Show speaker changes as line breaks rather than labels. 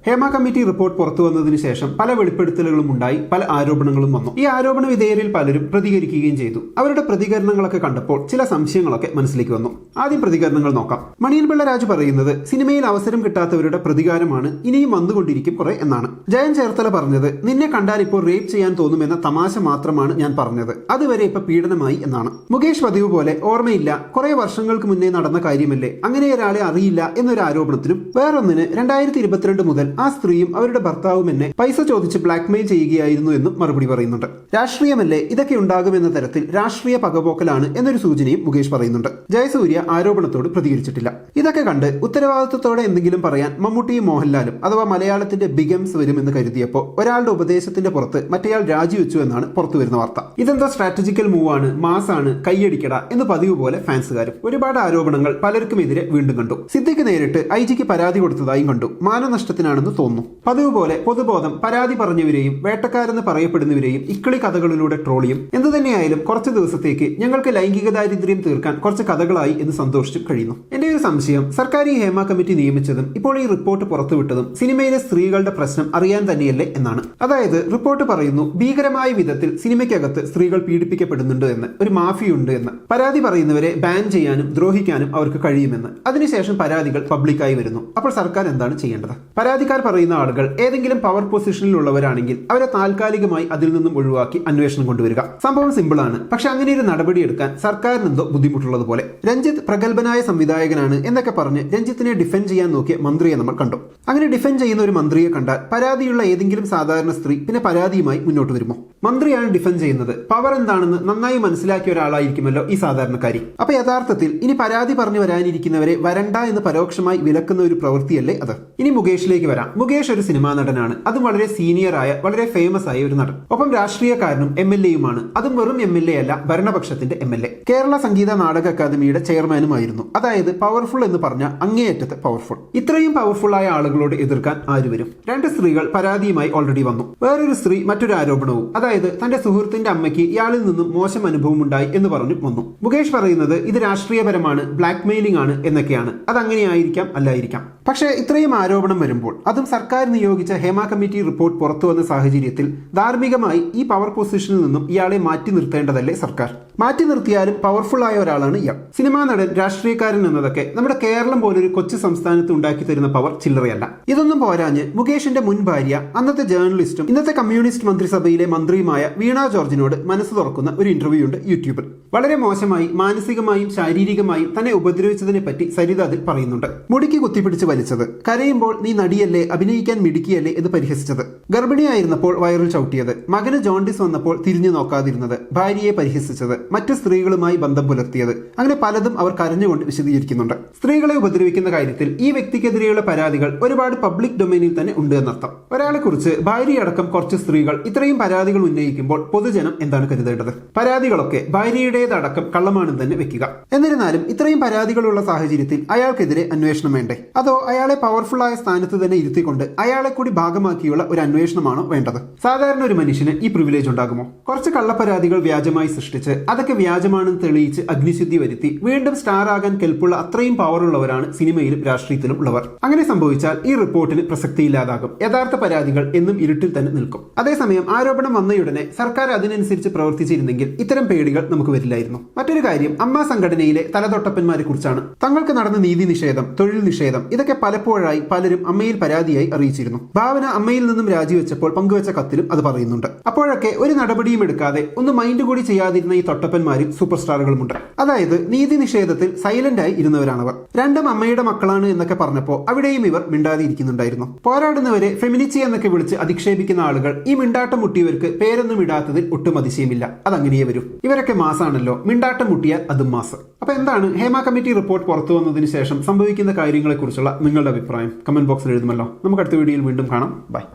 Hema committee report പുറത്തു വന്നതിന് ശേഷം പല വെളിപ്പെടുത്തലുകളും ഉണ്ടായി, പല ആരോപണങ്ങളും വന്നു. ഈ ആരോപണ വിധേയരിൽ പലരും പ്രതികരിക്കുകയും ചെയ്തു. അവരുടെ പ്രതികരണങ്ങളൊക്കെ കണ്ടപ്പോൾ ചില സംശയങ്ങളൊക്കെ മനസ്സിലേക്ക് വന്നു. ആദ്യം പ്രതികരണങ്ങൾ നോക്കാം. മണിയൻ പിള്ള രാജു പറയുന്നത് സിനിമയിൽ അവസരം കിട്ടാത്തവരുടെ പ്രതികാരമാണ് ഇനിയും വന്നുകൊണ്ടിരിക്കും കുറെ എന്നാണ്. ജയൻ ചേർത്തല പറഞ്ഞത് നിന്നെ കണ്ടാൽ ഇപ്പോൾ റേപ്പ് ചെയ്യാൻ തോന്നുമെന്ന തമാശ മാത്രമാണ് ഞാൻ പറഞ്ഞത്, അതുവരെ ഇപ്പൊ പീഡനമായി എന്നാണ്. മുകേഷ് പതിവ് പോലെ ഓർമ്മയില്ല, കുറെ വർഷങ്ങൾക്ക് മുന്നേ നടന്ന കാര്യമല്ലേ, അങ്ങനെ ഒരാളെ അറിയില്ല എന്നൊരു ആരോപണത്തിനും വേറൊന്നിന് 2022 മുതൽ ആ സ്ത്രീയും അവരുടെ ഭർത്താവും എന്നെ പൈസ ചോദിച്ച് ബ്ലാക്ക്മെയിൽ ചെയ്യുകയായിരുന്നു എന്നും മറുപടി പറയുന്നുണ്ട്. രാഷ്ട്രീയമല്ലേ ഇതൊക്കെ ഉണ്ടാകുമെന്ന തരത്തിൽ രാഷ്ട്രീയ പകപോക്കലാണ് എന്നൊരു സൂചനയും മുകേഷ് പറയുന്നുണ്ട്. ജയസൂര്യ ആരോപണത്തോട് പ്രതികരിച്ചിട്ടില്ല. ഇതൊക്കെ കണ്ട് ഉത്തരവാദിത്വത്തോടെ എന്തെങ്കിലും പറയാൻ മമ്മൂട്ടിയും മോഹൻലാലും അഥവാ മലയാളത്തിന്റെ ബിഗംസ് വരുമെന്ന് കരുതിയപ്പോൾ ഒരാളുടെ ഉപദേശത്തിന്റെ പുറത്ത് മറ്റേയാൾ രാജിവെച്ചു എന്നാണ് പുറത്തുവരുന്ന വാർത്ത. ഇതെന്താ സ്ട്രാറ്റജിക്കൽ മൂവാണ്, മാസാണ്, കൈയടിക്കട എന്ന് പതിവ് പോലെ ഫാൻസുകാരും. ഒരുപാട് ആരോപണങ്ങൾ പലർക്കുമെതിരെ വീണ്ടും കണ്ടു. സിദ്ദിഖ് നേരിട്ട് ഐജിക്ക് പരാതി കൊടുത്തതായും കണ്ടു. മാനനഷ്ടത്തിനാണെന്ന് തോന്നുന്നു. പതിവ് പോലെ പൊതുബോധം പരാതി പറഞ്ഞവരെയും വേട്ടക്കാരെന്ന് പറയപ്പെടുന്നവരെയും ഇക്കിളി കഥകളിലൂടെ ട്രോളിയും എന്തുതന്നെയായാലും കുറച്ച് ദിവസത്തേക്ക് ഞങ്ങൾക്ക് ലൈംഗിക ദാരിദ്ര്യം തീർക്കാൻ കുറച്ച് കഥകളായി എന്ന് സന്തോഷിച്ചും കഴിയുന്നു. എന്റെ ഒരു സംശയം, സർക്കാർ ഈ ഹേമ കമ്മിറ്റി നിയമിച്ചതും ഇപ്പോൾ ഈ റിപ്പോർട്ട് പുറത്തുവിട്ടതും സിനിമയിലെ സ്ത്രീകളുടെ പ്രശ്നം അറിയാൻ തന്നെയല്ലേ എന്നാണ്. അതായത് റിപ്പോർട്ട് പറയുന്നു ഭീകരമായ വിധത്തിൽ സിനിമയ്ക്കകത്ത് സ്ത്രീകൾ പീഡിപ്പിക്കപ്പെടുന്നുണ്ട് എന്ന്, ഒരു മാഫിയുണ്ട് എന്ന്. പരാതി പറയുന്നവരെ ബാൻ ചെയ്യാനും ദ്രോഹിക്കാനും അവർക്ക് കഴിയുമെന്ന്. അതിനുശേഷം പരാതികൾ പബ്ലിക്കായി വരുന്നു. അപ്പോൾ സർക്കാർ എന്താണ് ചെയ്യേണ്ടത്? പരാതിക്കാർ പറയുന്ന ആളുകൾ ഏതെങ്കിലും പവർ പൊസിഷനിൽ ഉള്ളവരാണെങ്കിൽ അവരെ താൽക്കാലികമായി അതിൽ നിന്നും ഒഴിവാക്കി അന്വേഷണം കൊണ്ടുവരിക. സംഭവം സിമ്പിൾ ആണ്. പക്ഷെ അങ്ങനെ ഒരു നടപടി എടുക്കാൻ സർക്കാരിനെന്തോ ബുദ്ധിമുട്ടുള്ളത് പോലെ. രഞ്ജിത്ത് പ്രഗത്ഭനായ സംവിധായകനാണ് എന്നൊക്കെ പറഞ്ഞ് രഞ്ജിത്തിനെ ഡിഫെൻഡ് ചെയ്യാൻ നോക്കിയ മന്ത്രിയെ നമ്മൾ കണ്ടു. അങ്ങനെ ഡിഫെൻഡ് ചെയ്യുന്ന ഒരു മന്ത്രിയെ കണ്ടാൽ പരാതിയുള്ള ഏതെങ്കിലും സാധാരണ സ്ത്രീ പിന്നെ പരാതിയുമായി മുന്നോട്ട് വരുമോ? മന്ത്രിയാണ് ഡിഫെൻഡ് ചെയ്യുന്നത്. പവർ എന്താണെന്ന് നന്നായി മനസ്സിലാക്കിയ ഒരാളായിരിക്കുമല്ലോ ഈ സാധാരണക്കാരി. അപ്പൊ യഥാർത്ഥത്തിൽ ഇനി പരാതി പറഞ്ഞു വരാനിരിക്കുന്നവരെ വരണ്ട എന്ന് പരോക്ഷമായി വിലക്കുന്ന ഒരു പ്രവൃത്തിയല്ലേ അത്? ഇനി മുകേഷിലേക്ക് വരാം. മുകേഷ് ഒരു സിനിമാ നടനാണ്. അതും വളരെ സീനിയർ ആയ വളരെ ഫേമസ് ആയ ഒരു നടൻ. ഒപ്പം രാഷ്ട്രീയക്കാരനും MLA-യുമാണ്. അതും വെറും MLA അല്ല, ഭരണപക്ഷത്തിന്റെ MLA. കേരള സംഗീത നാടക അക്കാദമിയുടെ ചെയർമാനുമായിരുന്നു. അതായത് പവർഫുൾ എന്ന് പറഞ്ഞ അങ്ങേയറ്റത്തെ പവർഫുൾ. ഇത്രയും പവർഫുൾ ആയ ആളുകളോട് എതിർക്കാൻ ആര് വരും? രണ്ട് സ്ത്രീകൾ പരാതിയുമായി ഓൾറെഡി വന്നു. വേറൊരു സ്ത്രീ മറ്റൊരു ആരോപണവും, അതായത് തന്റെ സുഹൃത്തിന്റെ അമ്മയ്ക്ക് ഇയാളിൽ നിന്നും മോശം അനുഭവം ഉണ്ടായി എന്ന് പറഞ്ഞു വന്നു. മുകേഷ് പറയുന്നത് ഇത് രാഷ്ട്രീയപരമാണ്, ബ്ലാക്ക് മെയിലിംഗ് ആണ് എന്നൊക്കെയാണ്. അതങ്ങനെയായിരിക്കാം, അല്ലായിരിക്കാം. പക്ഷേ ഇത്രയും ആരോപണം വരുമ്പോൾ, അതും സർക്കാർ നിയോഗിച്ച ഹേമ കമ്മിറ്റി റിപ്പോർട്ട് പുറത്തു വന്ന സാഹചര്യത്തിൽ ധാർമ്മികമായി ഈ പവർ പൊസിഷനിൽ നിന്നും ഇയാളെ മാറ്റി നിർത്തേണ്ടതല്ലേ സർക്കാർ? മാറ്റി നിർത്തിയാലും പവർഫുൾ ആയ ഒരാളാണ് ഇയാൾ. സിനിമാ നടൻ, രാഷ്ട്രീയക്കാരൻ എന്നതൊക്കെ നമ്മുടെ കേരളം പോലൊരു കൊച്ചു സംസ്ഥാനത്ത് ഉണ്ടാക്കി തരുന്ന പവർ ചില്ലറയല്ല. ഇതൊന്നും പോരാഞ്ഞ് മുകേഷിന്റെ മുൻ ഭാര്യ, അന്നത്തെ ജേർണലിസ്റ്റും ഇന്നത്തെ കമ്മ്യൂണിസ്റ്റ് മന്ത്രിസഭയിലെ മന്ത്രിയുമായ വീണ ജോർജിനോട് മനസ്സ് തുറക്കുന്ന ഒരു ഇന്റർവ്യൂ ഉണ്ട് യൂട്യൂബിൽ. വളരെ മോശമായി മാനസികമായും ശാരീരികമായും തന്നെ ഉപദ്രവിച്ചതിനെ പറ്റി സരിത അതിൽ പറയുന്നുണ്ട്. മുടിക്ക് കുത്തിപ്പിടിച്ച് വലിച്ചത്, കരയുമ്പോൾ നീ നടിയല്ലേ, അഭിനയിക്കാൻ മിടുക്കിയല്ലേ എന്ന് പരിഹസിച്ചത്, ഗർഭിണിയായിരുന്നപ്പോൾ വയറിൽ ചവിട്ടിയത്, മകന് ജോണ്ടിസ് വന്നപ്പോൾ തിരിഞ്ഞു നോക്കാതിരുന്നത്, ഭാര്യയെ പരിഹസിച്ചത്, മറ്റു സ്ത്രീകളുമായി ബന്ധം പുലർത്തിയത്, അങ്ങനെ പലതും അവർ കരഞ്ഞുകൊണ്ട് വിശദീകരിക്കുന്നുണ്ട്. സ്ത്രീകളെ ഉപദ്രവിക്കുന്ന കാര്യത്തിൽ ഈ വ്യക്തിക്കെതിരെയുള്ള പരാതികൾ ഒരുപാട് പബ്ലിക് ഡൊമൈനിൽ തന്നെ ഉണ്ട് എന്നർത്ഥം. ഒരാളെ കുറിച്ച് ഭാര്യയടക്കം കുറച്ച് സ്ത്രീകൾ ഇത്രയും പരാതികൾ ഉന്നയിക്കുമ്പോൾ പൊതുജനം എന്താണ് കരുതേണ്ടത്? പരാതികളൊക്കെ ഭാര്യയുടേതടക്കം കള്ളമാണെന്ന് തന്നെ വെക്കുക. എന്നിരുന്നാലും ഇത്രയും പരാതികളുള്ള സാഹചര്യത്തിൽ അയാൾക്കെതിരെ അന്വേഷണം വേണ്ടേ? അതോ അയാളെ പവർഫുൾ ആയ സ്ഥാനത്ത് തന്നെ ഇരുത്തിക്കൊണ്ട് അയാളെ കൂടി ഭാഗമാക്കിയുള്ള ഒരു അന്വേഷണമാണോ വേണ്ടത്? സാധാരണ ഒരു മനുഷ്യന് ഈ പ്രിവിലേജ് ഉണ്ടാകുമോ? കുറച്ച് കള്ളപ്പരാതികൾ വ്യാജമായി സൃഷ്ടിച്ച് അതൊക്കെ വ്യാജമാണെന്ന് തെളിയിച്ച് അഗ്നിശുദ്ധി വരുത്തി വീണ്ടും സ്റ്റാർ ആകാൻ കെൽപ്പുള്ള അത്രയും പവർ ഉള്ളവരാണ് സിനിമയിലും രാഷ്ട്രീയത്തിലും ഉള്ളവർ. അങ്ങനെ സംഭവിച്ചാൽ ഈ റിപ്പോർട്ടിന് പ്രസക്തിയില്ലാതാകും. യഥാർത്ഥ പരാതികൾ എന്നും ഇരുട്ടിൽ തന്നെ നിൽക്കും. അതേസമയം ആരോപണം വന്നയുടനെ സർക്കാർ അതിനനുസരിച്ച് പ്രവർത്തിച്ചിരുന്നെങ്കിൽ ഇത്തരം പേടികൾ നമുക്ക് വരില്ലായിരുന്നു. മറ്റൊരു കാര്യം, അമ്മ സംഘടനയിലെ തലതൊട്ടപ്പന്മാരെ കുറിച്ചാണ്. തങ്ങൾക്ക് നടന്ന നീതി നിഷേധം, തൊഴിൽ നിഷേധം, ഇതൊക്കെ പലപ്പോഴായി പലരും അമ്മയിൽ പരാതിയായി അറിയിച്ചിരുന്നു. ഭാവന അമ്മയിൽ നിന്നും രാജിവെച്ചപ്പോൾ പങ്കുവച്ച കത്തിലും അത് പറയുന്നുണ്ട്. അപ്പോഴൊക്കെ ഒരു നടപടിയും എടുക്കാതെ ഒന്ന് മൈൻഡ് കൂടി ചെയ്യാതിരുന്ന ഈ തൊട്ടപ്പന്മാരിൽ സൂപ്പർ സ്റ്റാറുകളുമുണ്ട്. അതായത് നീതി നിഷേധത്തിൽ സൈലന്റ് ആയി ഇരുന്നവരാണവർ. രണ്ടും അമ്മയുടെ മക്കളാണ് എന്നൊക്കെ പറഞ്ഞപ്പോൾ അവിടെയും ഇവർ മിണ്ടാതെ ഇരിക്കുന്നുണ്ടായിരുന്നു. പോരാടുന്നവരെ ഫെമിനിച്ചി എന്നൊക്കെ വിളിച്ച് അധിക്ഷേപിക്കുന്ന ആളുകൾ ഈ മിണ്ടാട്ടം മുട്ടിയവർക്ക് പേരൊന്നും ഇടാത്തതിൽ ഒട്ടും അതിശയമില്ല. അതങ്ങനെയേ വരും. ഇവരൊക്കെ മാസാണല്ലോ, മിണ്ടാട്ടം മുട്ടിയാൽ അതും മാസ്. അപ്പൊ എന്താണ് ഹേമ കമ്മിറ്റി റിപ്പോർട്ട് പുറത്തു വന്നതിന് ശേഷം സംഭവിക്കുന്ന കാര്യങ്ങളെക്കുറിച്ചുള്ള നിങ്ങളുടെ അഭിപ്രായം കമന്റ് ബോക്സിൽ എഴുതുമല്ലോ. നമുക്ക് അടുത്ത വീഡിയോയിൽ വീണ്ടും കാണാം. ബൈ.